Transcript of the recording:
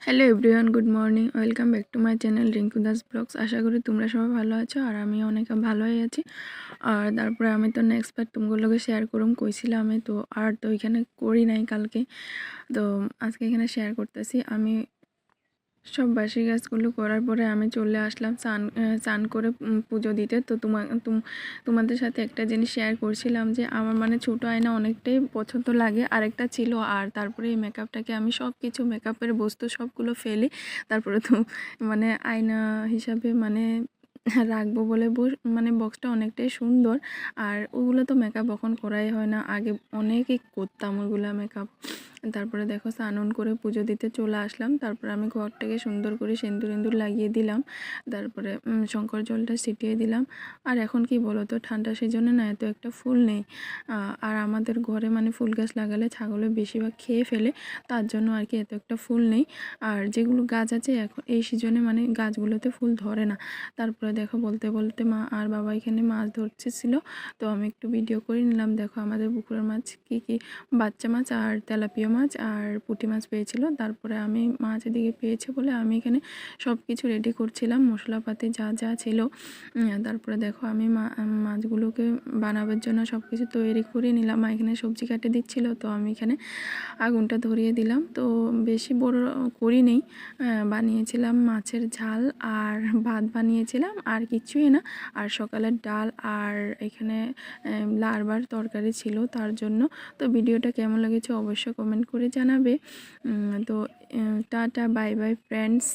Hello everyone, good morning. Welcome back to my channel Rinku Das vlogs. আশা করি তোমরা সবাই ভালো আছো আর আমি অনেক ভালোই আছি। আর তারপরে আমি তো নেক্সট বার তোমাগুলোকে শেয়ার করুম কইছিলাম আমি তো, আর তো এখানে করি নাই কালকে, তো আজকে এখানে শেয়ার করতেছি। আমি সব বাসি কাজগুলো করার পরে আমি চলে আসলাম স্নান করে পুজো দিতে। তো তোমাদের সাথে একটা জিনিস শেয়ার করছিলাম যে আমার মানে ছোটো আয়না অনেকটাই পছন্দ লাগে, আরেকটা ছিল। আর তারপরে এই মেকআপটাকে আমি সব কিছু মেকআপের বস্তু সবগুলো ফেলি, তারপরে তো মানে আয়না হিসাবে মানে রাখবো বলে মানে বক্সটা অনেকটাই সুন্দর। আর ওগুলো তো মেকআপ এখন করাই হয় না, আগে অনেকই করতাম ওইগুলো মেকআপ। তারপরে দেখো স্নান করে পুজো দিতে চলে আসলাম। তারপরে আমি ঘরটাকে সুন্দর করে সিঁদুর লাগিয়ে দিলাম, তারপরে শঙ্কর জলটা ছিটিয়ে দিলাম। আর এখন কি বলো তো, ঠান্ডা সিজনে না এত একটা ফুল নেই। আর আমাদের ঘরে মানে ফুল গাছ লাগালে ছাগলে বেশিরভাগ খেয়ে ফেলে, তার জন্য আর কি এত একটা ফুল নেই। আর যেগুলো গাছ আছে এখন এই সিজনে মানে গাছগুলোতে ফুল ধরে না। তারপরে দেখো বলতে বলতে মা আর বাবা এখানে মাছ ধরতেছিল, তো আমি একটু ভিডিও করে নিলাম। দেখো আমাদের পুকুরের মাছ কি বাচ্চা মাছ আর তেলাপিয়া মাছ আর পুঁটি মাছ পেয়েছিল। তারপরে আমি মাছ এদিকে পেয়েছে বলে আমি এখানে সব কিছু রেডি করছিলাম, মশলাপাতি যা যা ছিল। তারপরে দেখো আমি মাছগুলোকে বানাবার জন্য সব কিছু তৈরি করে নিলাম। মা এখানে সবজি কাটে দিচ্ছিল, তো আমি এখানে আগুনটা ধরিয়ে দিলাম। তো বেশি বড় করি নেই, বানিয়েছিলাম মাছের ঝাল আর ভাত বানিয়েছিলাম, আর কিছুই না। আর সকালের ডাল আর এখানে লারবার তরকারি ছিল তার জন্য। তো ভিডিওটা কেমন লেগেছে অবশ্যই কমেন্ট করে জানাবে। তো টাটা, বাই বাই ফ্রেন্ডস।